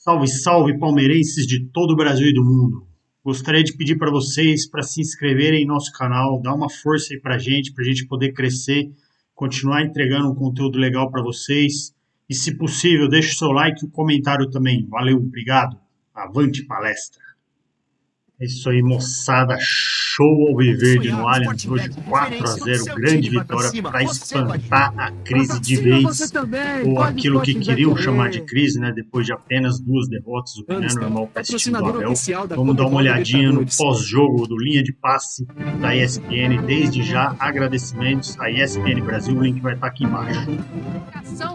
Salve, salve, palmeirenses de todo o Brasil e do mundo. Gostaria de pedir para vocês para se inscreverem em nosso canal, dar uma força aí para a gente poder crescer, continuar entregando um conteúdo legal para vocês. E, se possível, deixe o seu like e o comentário também. Valeu, obrigado. Avante palestra. É isso aí, moçada. Show Alviverde no Allianz. Hoje 4-0, grande vitória para espantar a crise de vez. Ou aquilo que queriam chamar de crise, né? Depois de apenas 2 derrotas, o que não é normal para esse time do Abel. Vamos dar uma olhadinha no pós-jogo do Linha de Passe da ESPN. Desde já, agradecimentos à ESPN Brasil. O link vai estar aqui embaixo.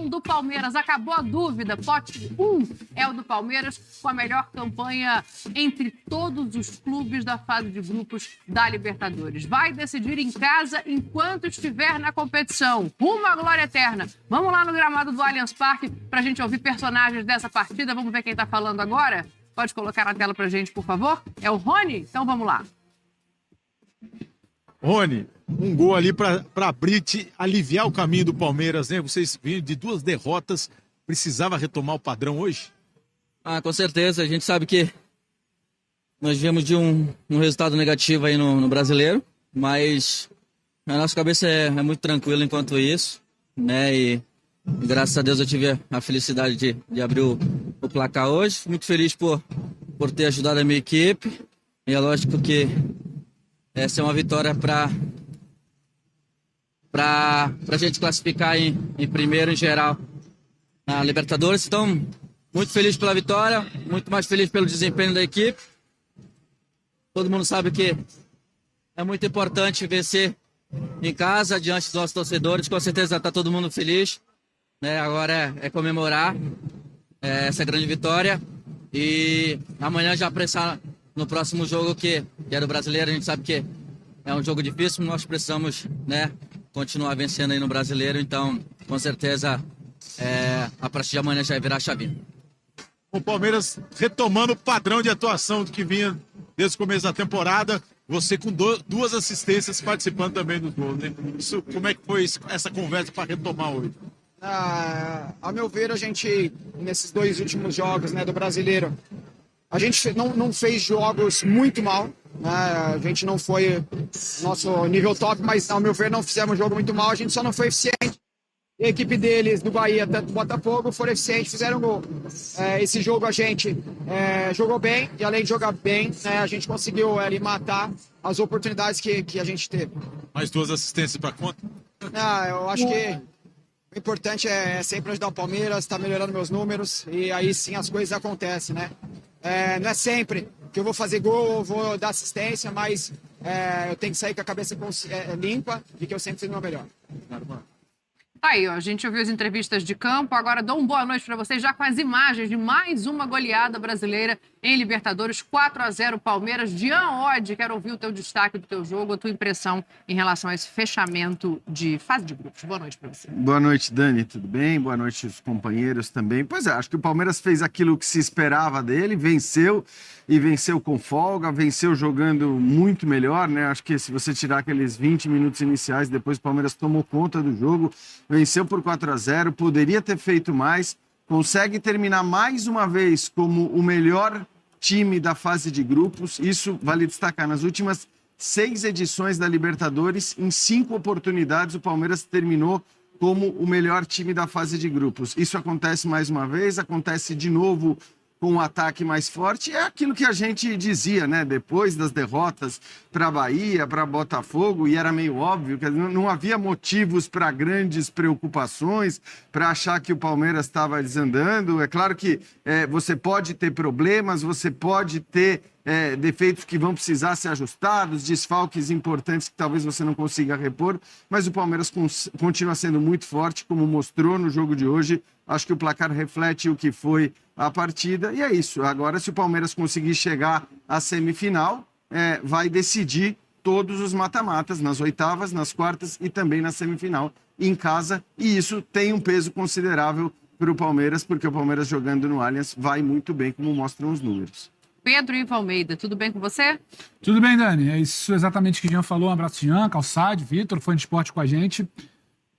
Do Palmeiras, acabou a dúvida. Pote 1 é o do Palmeiras, com a melhor campanha entre todos os clubes da fase de grupos da Libertadores. Vai decidir em casa enquanto estiver na competição. Rumo à glória eterna. Vamos lá no gramado do Allianz Parque pra gente ouvir personagens dessa partida. Vamos ver quem tá falando agora? Pode colocar na tela pra gente, por favor? É o Rony? Então vamos lá. Rony, um gol ali para aliviar o caminho do Palmeiras, né? Vocês viram de 2 derrotas, precisava retomar o padrão hoje? Com certeza, a gente sabe que nós viemos de um resultado negativo aí no Brasileiro, mas a nossa cabeça é muito tranquila enquanto isso, né? E graças a Deus eu tive a felicidade de abrir o placar hoje. Muito feliz por ter ajudado a minha equipe. E é lógico que essa é uma vitória para a gente classificar em primeiro em geral na Libertadores. Então, muito feliz pela vitória, muito mais feliz pelo desempenho da equipe. Todo mundo sabe que é muito importante vencer em casa, diante dos nossos torcedores. Com certeza está todo mundo feliz, né? Agora é comemorar essa grande vitória e amanhã já apressar no próximo jogo que é do Brasileiro. A gente sabe que é um jogo difícil, nós precisamos, né, continuar vencendo aí no Brasileiro. Então, com certeza, a partir de amanhã já vai virar a chavinha. O Palmeiras retomando o padrão de atuação que vinha desde o começo da temporada, você com 2 assistências participando também do gol, né? Isso, como é que foi essa conversa para retomar hoje? A meu ver, a gente, nesses 2 últimos jogos, né, do Brasileiro, a gente não fez jogos muito mal, né? A gente não foi nosso nível top, mas, ao meu ver, não fizemos um jogo muito mal, a gente só não foi eficiente. E a equipe deles, do Bahia até do Botafogo, foram eficientes, fizeram gol. Esse jogo a gente jogou bem, e além de jogar bem, né, a gente conseguiu matar as oportunidades que a gente teve. Mais 2 assistências para conta? Eu acho que o importante é sempre ajudar o Palmeiras, estar melhorando meus números, e aí sim as coisas acontecem, né? Não é sempre que eu vou fazer gol ou vou dar assistência, mas eu tenho que sair com a cabeça limpa de que eu sempre fiz o meu melhor. Aí, ó, a gente ouviu as entrevistas de campo, agora dou uma boa noite para vocês já com as imagens de mais uma goleada brasileira em Libertadores, 4-0 Palmeiras. Jean Oddi, quero ouvir o teu destaque do teu jogo, a tua impressão em relação a esse fechamento de fase de grupos. Boa noite para você. Boa noite, Dani, tudo bem? Boa noite os companheiros também. Pois é, acho que o Palmeiras fez aquilo que se esperava dele, venceu e venceu com folga, venceu jogando muito melhor, né? Acho que se você tirar aqueles 20 minutos iniciais, depois o Palmeiras tomou conta do jogo, venceu por 4-0, poderia ter feito mais, consegue terminar mais uma vez como o melhor time da fase de grupos. Isso vale destacar, nas últimas 6 edições da Libertadores, em 5 oportunidades o Palmeiras terminou como o melhor time da fase de grupos. Isso acontece mais uma vez, acontece de novo com um ataque mais forte. É aquilo que a gente dizia, né? Depois das derrotas para Bahia, para Botafogo, e era meio óbvio que não havia motivos para grandes preocupações, para achar que o Palmeiras estava desandando. É claro que você pode ter problemas, você pode ter defeitos que vão precisar ser ajustados, desfalques importantes que talvez você não consiga repor, mas o Palmeiras continua sendo muito forte, como mostrou no jogo de hoje. Acho que o placar reflete o que foi a partida, e é isso. Agora, se o Palmeiras conseguir chegar à semifinal, vai decidir todos os mata-matas, nas oitavas, nas quartas e também na semifinal, em casa, e isso tem um peso considerável para o Palmeiras, porque o Palmeiras jogando no Allianz vai muito bem, como mostram os números. Pedro Ivo Almeida, tudo bem com você? Tudo bem, Dani. É isso exatamente que o Jean falou. Um abraço, Jean, Calçade, Vitor, fã de esporte com a gente,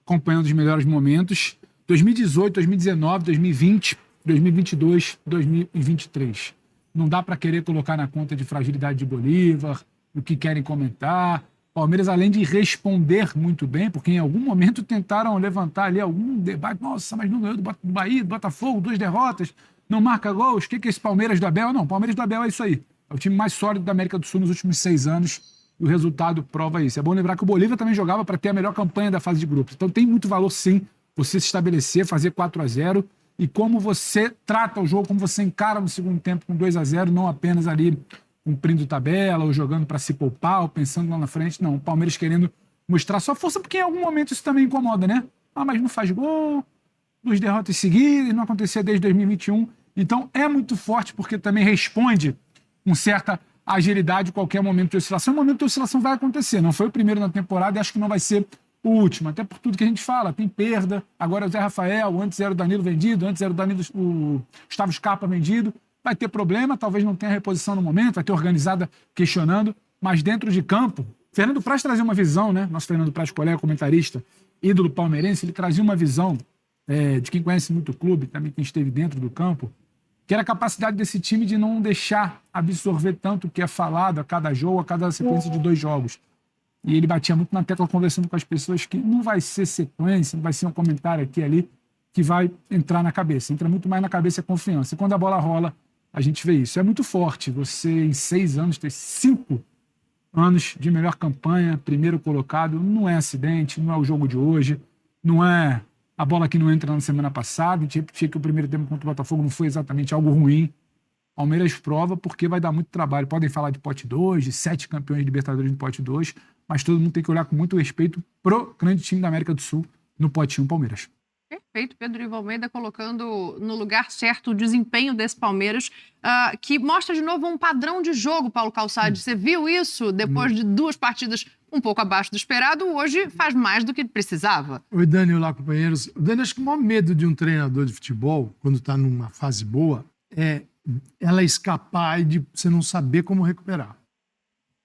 acompanhando os melhores momentos. 2018, 2019, 2020, 2022, 2023. Não dá para querer colocar na conta de fragilidade de Bolívar, o que querem comentar. Palmeiras, além de responder muito bem, porque em algum momento tentaram levantar ali algum debate. Nossa, mas não ganhou do Bahia, do Botafogo, 2 derrotas, não marca gols. O que é esse Palmeiras do Abel? Não, Palmeiras do Abel é isso aí. É o time mais sólido da América do Sul nos últimos 6 anos e o resultado prova isso. É bom lembrar que o Bolívar também jogava para ter a melhor campanha da fase de grupos. Então tem muito valor, sim, você se estabelecer, fazer 4-0 e como você trata o jogo, como você encara no segundo tempo com 2-0, não apenas ali cumprindo tabela ou jogando para se poupar ou pensando lá na frente. Não, o Palmeiras querendo mostrar sua força, porque em algum momento isso também incomoda, né? Ah, mas não faz gol, 2 derrotas seguidas, não acontecia desde 2021. Então é muito forte porque também responde com certa agilidade em qualquer momento de oscilação. O momento de oscilação vai acontecer, não foi o primeiro na temporada e acho que não vai ser o último, até por tudo que a gente fala, tem perda, agora é o Zé Rafael, antes era o Danilo vendido, antes era o Danilo, o Gustavo Scarpa vendido. Vai ter problema, talvez não tenha reposição no momento, vai ter organizada questionando, mas dentro de campo, Fernando Praz trazia uma visão, né? Nosso Fernando Praz, colega, comentarista, ídolo palmeirense, ele trazia uma visão de quem conhece muito o clube, também quem esteve dentro do campo, que era a capacidade desse time de não deixar absorver tanto o que é falado a cada jogo, a cada sequência de 2 jogos. E ele batia muito na tecla conversando com as pessoas que não vai ser sequência, não vai ser um comentário aqui e ali que vai entrar na cabeça. Entra muito mais na cabeça a confiança. E quando a bola rola, a gente vê isso. É muito forte você, em 6 anos, ter 5 anos de melhor campanha, primeiro colocado. Não é acidente, não é o jogo de hoje, não é a bola que não entra na semana passada. A gente repetia que o primeiro tempo contra o Botafogo não foi exatamente algo ruim. Palmeiras prova porque vai dar muito trabalho. Podem falar de pote 2, de 7 campeões de Libertadores no pote 2, mas todo mundo tem que olhar com muito respeito pro grande time da América do Sul no pote 1 Palmeiras. Perfeito, Pedro Ivo Almeida colocando no lugar certo o desempenho desse Palmeiras, que mostra de novo um padrão de jogo, Paulo Calçade. Você viu isso depois de 2 partidas um pouco abaixo do esperado, hoje faz mais do que precisava. Oi, Dani, olá, companheiros. Dani, acho que o maior medo de um treinador de futebol, quando está numa fase boa, é ela escapar e de você não saber como recuperar.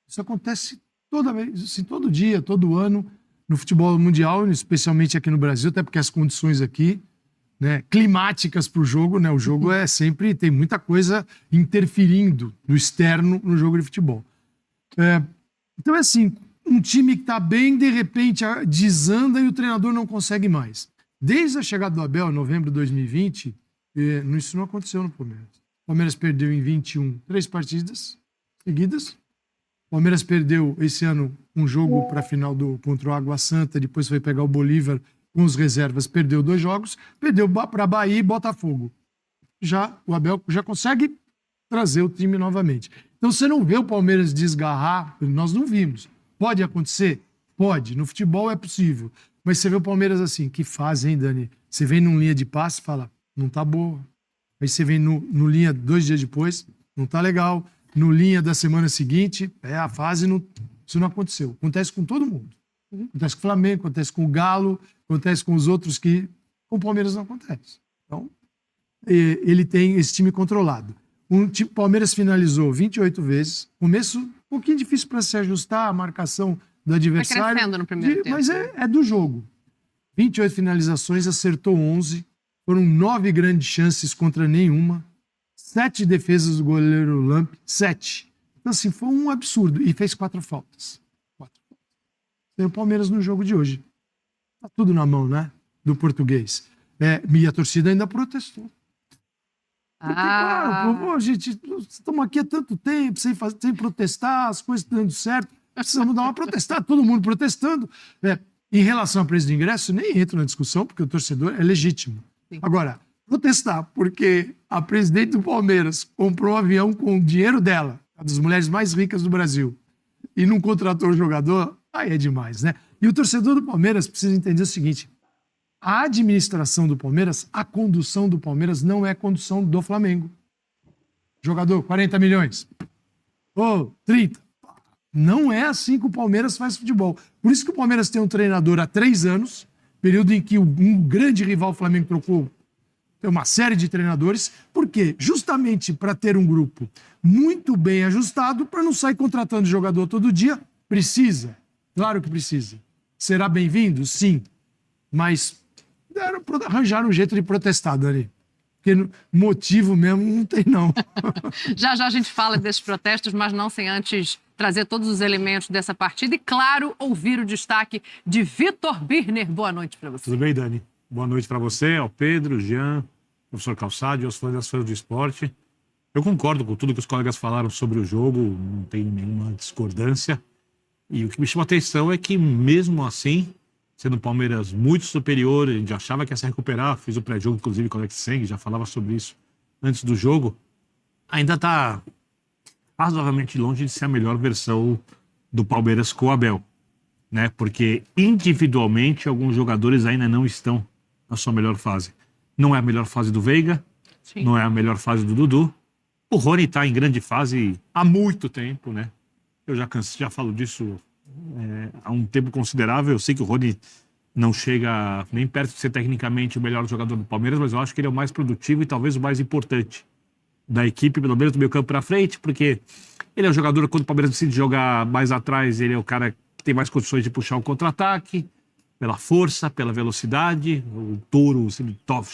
Isso acontece toda vez, assim, todo dia, todo ano, no futebol mundial, especialmente aqui no Brasil, até porque as condições aqui, né, climáticas para o jogo, né, o jogo é sempre, tem muita coisa interferindo do externo no jogo de futebol. Então é assim, um time que está bem, de repente desanda e o treinador não consegue mais. Desde a chegada do Abel, em novembro de 2020, isso não aconteceu no Palmeiras. O Palmeiras perdeu em 21 3 partidas seguidas. O Palmeiras perdeu esse ano um jogo para a final contra o Água Santa, depois foi pegar o Bolívar com os reservas, perdeu 2 jogos, perdeu para Bahia e Botafogo. O Abel já consegue trazer o time novamente. Então você não vê o Palmeiras desgarrar, nós não vimos. Pode acontecer? Pode. No futebol é possível. Mas você vê o Palmeiras assim, que fase, hein, Dani? Você vem num linha de passe e fala, não tá boa. Aí você vem no linha 2 dias depois, não tá legal. No linha da semana seguinte, a fase não... Isso não aconteceu. Acontece com todo mundo. Acontece com o Flamengo, acontece com o Galo, acontece com os outros que... Com o Palmeiras não acontece. Então, ele tem esse time controlado. O Palmeiras finalizou 28 vezes. Começo um pouquinho difícil para se ajustar a marcação do adversário. Vai crescendo no primeiro tempo. Mas é do jogo. 28 finalizações, acertou 11. Foram 9 grandes chances contra nenhuma. 7 defesas do goleiro Lamp. 7. Então, assim, foi um absurdo. E fez 4 faltas. 4 faltas. Tem o Palmeiras no jogo de hoje. Tá tudo na mão, né? Do português. E a torcida ainda protestou. Porque, claro, gente, estamos aqui há tanto tempo sem protestar, as coisas dando certo. Precisamos dar uma protestada. Todo mundo protestando. Em relação a preço de ingresso, nem entro na discussão, porque o torcedor é legítimo. Sim. Agora, protestar porque a presidente do Palmeiras comprou um avião com o dinheiro dela, uma das mulheres mais ricas do Brasil, e não contratou o jogador, aí é demais, né? E o torcedor do Palmeiras precisa entender o seguinte, a administração do Palmeiras, a condução do Palmeiras não é a condução do Flamengo. Jogador, 40 milhões. 30. Não é assim que o Palmeiras faz futebol. Por isso que o Palmeiras tem um treinador há 3 anos, período em que um grande rival, o Flamengo, trocou uma série de treinadores. Por quê? Justamente para ter um grupo muito bem ajustado, para não sair contratando jogador todo dia. Precisa. Claro que precisa. Será bem-vindo? Sim. Mas arranjaram um jeito de protestar, Dani. Porque motivo mesmo não tem, não. Já já a gente fala desses protestos, mas não sem antes trazer todos os elementos dessa partida e, claro, ouvir o destaque de Vitor Birner. Boa noite para você. Tudo bem, Dani? Boa noite para você, ao Pedro, Jean, professor Calçade, aos fãs e às fãs do esporte. Eu concordo com tudo que os colegas falaram sobre o jogo, não tem nenhuma discordância. E o que me chama a atenção é que, mesmo assim, sendo o Palmeiras muito superior, a gente achava que ia se recuperar, fiz o pré-jogo, inclusive, com o Alex Seng, já falava sobre isso antes do jogo, ainda está razoavelmente longe de ser a melhor versão do Palmeiras com o Abel, né? Porque, individualmente, alguns jogadores ainda não estão na sua melhor fase. Não é a melhor fase do Veiga, Sim. Não é a melhor fase do Dudu. O Rony está em grande fase há muito tempo, né? Eu já falo disso há um tempo considerável. Eu sei que o Rony não chega nem perto de ser tecnicamente o melhor jogador do Palmeiras, mas eu acho que ele é o mais produtivo e talvez o mais importante da equipe, pelo menos do meio campo para frente, porque ele é o jogador, quando o Palmeiras decide jogar mais atrás, ele é o cara que tem mais condições de puxar o contra-ataque, pela força, pela velocidade. O Touro, se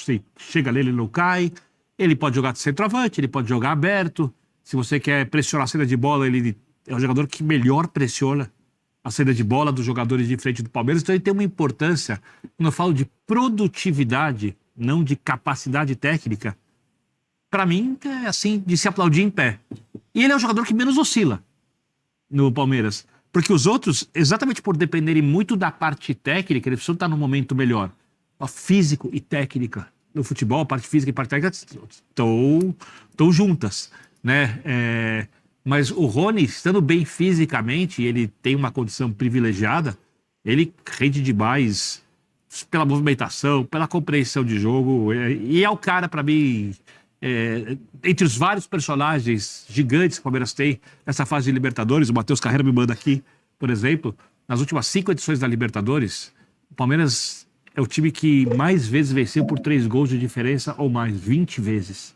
ele chega nele, ele não cai. Ele pode jogar de centroavante, ele pode jogar aberto. Se você quer pressionar a saída de bola, ele é o jogador que melhor pressiona a saída de bola dos jogadores de frente do Palmeiras. Então ele tem uma importância, quando eu falo de produtividade, não de capacidade técnica, para mim é assim, de se aplaudir em pé. E ele é o jogador que menos oscila no Palmeiras. Porque os outros, exatamente por dependerem muito da parte técnica, eles precisam estar no momento melhor. O físico e técnica no futebol, a parte física e a parte técnica estão juntas, né? Mas o Rony, estando bem fisicamente, ele tem uma condição privilegiada, ele rende demais pela movimentação, pela compreensão de jogo, e é o cara, para mim, entre os vários personagens gigantes que o Palmeiras tem nessa fase de Libertadores. O Matheus Carreira me manda aqui, por exemplo, nas últimas 5 edições da Libertadores, o Palmeiras é o time que mais vezes venceu por 3 gols de diferença ou mais, 20 vezes.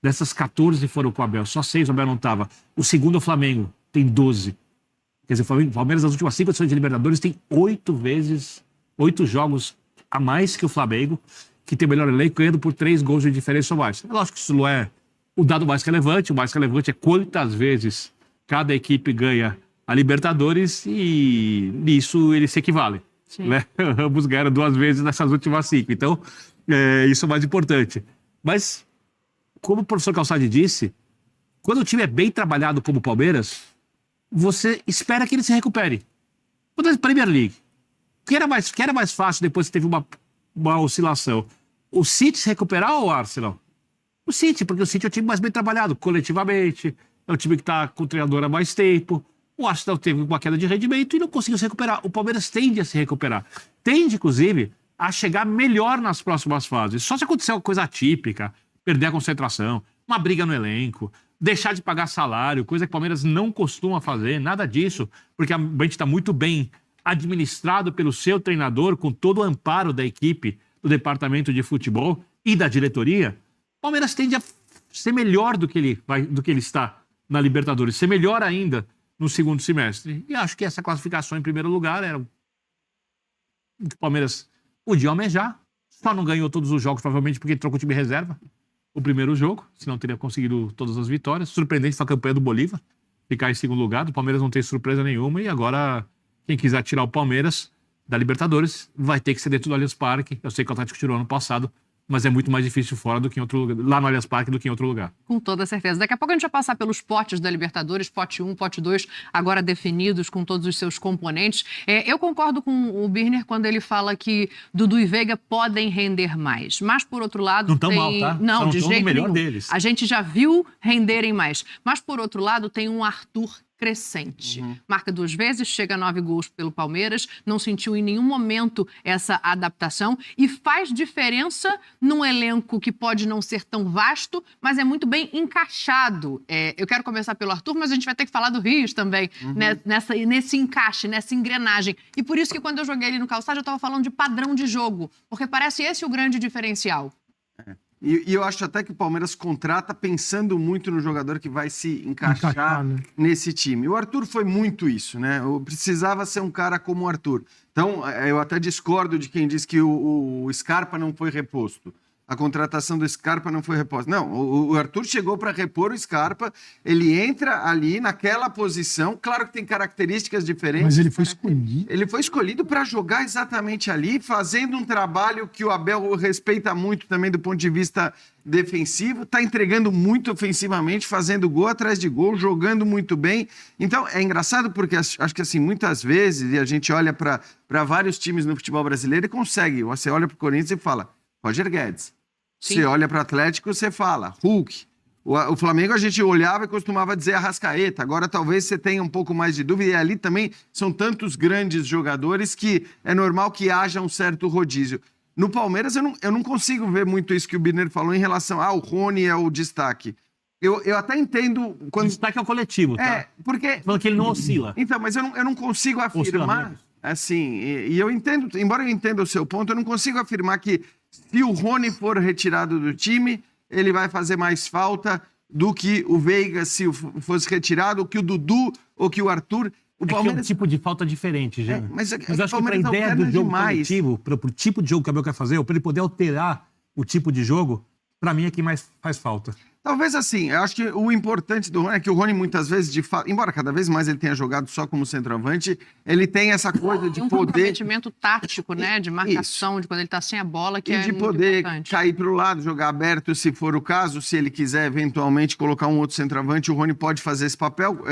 Dessas 14 foram com o Abel, só 6 o Abel não estava. O segundo é o Flamengo, tem 12. Quer dizer, o Palmeiras nas últimas 5 edições de Libertadores tem 8 jogos a mais que o Flamengo, que tem o melhor elenco, ganhando por 3 gols de diferença ou mais. É lógico que isso não é o dado mais relevante. O mais relevante é quantas vezes cada equipe ganha a Libertadores, e nisso eles se equivalem. Né? Ambos ganharam 2 vezes nessas últimas 5. Então, isso é o mais importante. Mas, como o professor Calçade disse, quando o time é bem trabalhado como o Palmeiras, você espera que ele se recupere. Quando é a Premier League, o que era mais fácil depois que teve uma oscilação? O City se recuperar ou o Arsenal? O City, porque o City é o time mais bem trabalhado coletivamente, é o time que está com o treinador há mais tempo. O Arsenal teve uma queda de rendimento e não conseguiu se recuperar. O Palmeiras tende a se recuperar. Tende, inclusive, a chegar melhor nas próximas fases. Só se acontecer uma coisa atípica, perder a concentração, uma briga no elenco, deixar de pagar salário, coisa que o Palmeiras não costuma fazer, nada disso, porque a gente está muito bem administrado pelo seu treinador, com todo o amparo da equipe, do departamento de futebol e da diretoria. O Palmeiras tende a ser melhor do que ele está na Libertadores, ser melhor ainda no segundo semestre. E acho que essa classificação em primeiro lugar era o que o Palmeiras podia almejar. Só não ganhou todos os jogos, provavelmente porque trocou o time reserva o primeiro jogo, senão teria conseguido todas as vitórias. Surpreendente foi a campanha do Bolívar, ficar em segundo lugar. O Palmeiras não tem surpresa nenhuma, e agora quem quiser tirar o Palmeiras da Libertadores vai ter que ser dentro do Allianz Parque. Eu sei que o Atlético tirou ano passado, mas é muito mais difícil fora do que em outro lugar, lá no Allianz Parque, do que em outro lugar. Com toda certeza. Daqui a pouco a gente vai passar pelos potes da Libertadores, pote 1, pote 2, agora definidos com todos os seus componentes. Eu concordo com o Birner quando ele fala que Dudu e Veiga podem render mais. Mas, por outro lado, não estão mal, tá? Não, de jeito melhor nenhum. Deles. A gente já viu renderem mais. Mas, por outro lado, tem um Arthur crescente. Marca 2 vezes, chega a 9 gols pelo Palmeiras, não sentiu em nenhum momento essa adaptação e faz diferença num elenco que pode não ser tão vasto, mas é muito bem encaixado. Eu quero começar pelo Arthur, mas a gente vai ter que falar do Rios também, né, nesse encaixe, nessa engrenagem. E por isso que quando eu joguei ele no Calçado, eu estava falando de padrão de jogo, porque parece esse o grande diferencial. E eu acho até que o Palmeiras contrata pensando muito no jogador que vai se encaixar nesse time. O Arthur foi muito isso, né? Eu precisava ser um cara como o Arthur. Então, eu até discordo de quem diz que o Scarpa não foi reposto. a contratação do Scarpa não foi reposta. Não, o Arthur chegou para repor o Scarpa, ele entra ali naquela posição, claro que tem características diferentes. Mas ele foi escolhido. Ele foi escolhido para jogar exatamente ali, fazendo um trabalho que o Abel respeita muito também do ponto de vista defensivo, está entregando muito ofensivamente, fazendo gol atrás de gol, jogando muito bem. Então, é engraçado porque acho que assim, muitas vezes, e a gente olha para vários times no futebol brasileiro e consegue. Você olha para o Corinthians e fala, Roger Guedes. Sim. Você olha para o Atlético, você fala, Hulk. O Flamengo a gente olhava e costumava dizer Arrascaeta. Agora talvez você tenha um pouco mais de dúvida. E ali também são tantos grandes jogadores que é normal que haja um certo rodízio. No Palmeiras eu não consigo ver muito isso que o Birner falou em relação o Rony é o destaque. Eu até entendo quando... O destaque é o coletivo, tá? Porque... Falando que ele não oscila. Então, mas eu não consigo afirmar... Oscila Assim, e eu entendo, embora eu entenda o seu ponto, eu não consigo afirmar que se o Rony for retirado do time, ele vai fazer mais falta do que o Veiga se fosse retirado, ou que o Dudu, ou que o Arthur. O Palmeiras... é um tipo de falta diferente, já. Mas eu acho que para a ideia do jogo coletivo, para o tipo de jogo que o Abel quer fazer, ou para ele poder alterar o tipo de jogo, para mim é que mais faz falta. Talvez assim, eu acho que o importante do Rony é que o Rony muitas vezes, embora cada vez mais ele tenha jogado só como centroavante, ele tem essa coisa de poder... comprometimento tático, né? De marcação, de quando ele tá sem a bola, que é de muito poder importante. cair para o lado, jogar aberto, se for o caso, se ele quiser eventualmente colocar um outro centroavante, o Rony pode fazer esse papel.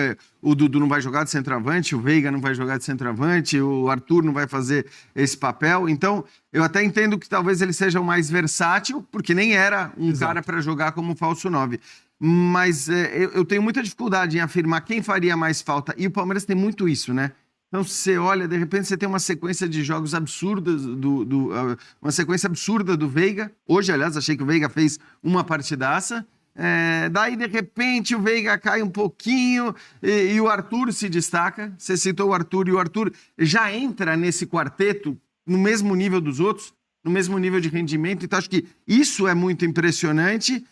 O Dudu não vai jogar de centroavante, o Veiga não vai jogar de centroavante, o Arthur não vai fazer esse papel. Então, eu até entendo que talvez ele seja o mais versátil, porque nem era um cara para jogar como falso 9. Mas eu tenho muita dificuldade em afirmar quem faria mais falta. E o Palmeiras tem muito isso, né? Então, você olha, de repente você tem uma sequência de jogos absurdas, uma sequência absurda do Veiga. Hoje, aliás, achei que o Veiga fez uma partidaça. Daí, de repente, o Veiga cai um pouquinho e o Arthur se destaca. Você citou o Arthur, e o Arthur já entra nesse quarteto no mesmo nível dos outros, no mesmo nível de rendimento. Então, acho que isso é muito impressionante.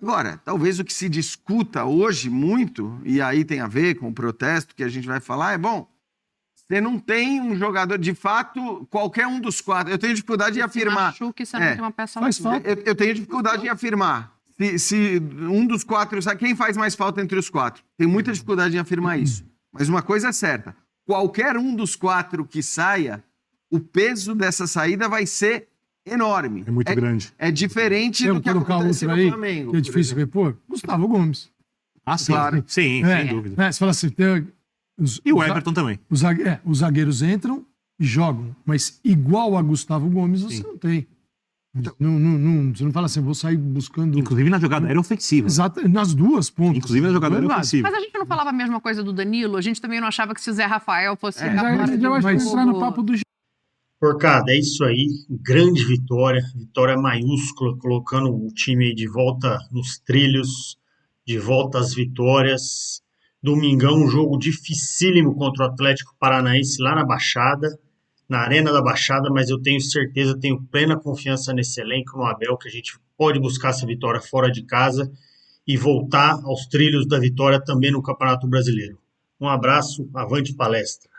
Agora, talvez o que se discuta hoje muito, e aí tem a ver com o protesto que a gente vai falar, você não tem um jogador, de fato, qualquer um dos quatro. Eu tenho dificuldade em afirmar. Machuca, você não tem uma peça faz falta. Eu tenho dificuldade em afirmar. Se um dos quatro, sabe quem faz mais falta entre os quatro? Tenho muita dificuldade em afirmar isso. Mas uma coisa é certa: qualquer um dos quatro que saia, o peso dessa saída vai ser enorme. É muito grande. É diferente do que acontece no Flamengo. Que é difícil repor. Gustavo Gomes. Ah, sim. Claro. Sim, sem dúvida. Você fala assim, E o Everton também. Os zagueiros entram e jogam, mas igual a Gustavo Gomes você não tem. Você não fala assim, vou sair buscando... Inclusive na jogada aérea ofensiva. Exato, nas duas pontas. Inclusive na jogada aérea ofensiva. Mas a gente não falava a mesma coisa do Danilo? A gente também não achava que se o Zé Rafael fosse ficar Já fora de vai jogo. entrar no papo do... Porcada, é isso aí. Grande vitória maiúscula, colocando o time aí de volta nos trilhos, de volta às vitórias. Domingão, um jogo dificílimo contra o Atlético Paranaense lá na Baixada, na Arena da Baixada, mas eu tenho certeza, tenho plena confiança nesse elenco, no Abel, que a gente pode buscar essa vitória fora de casa e voltar aos trilhos da vitória também no Campeonato Brasileiro. Um abraço, avante palestra.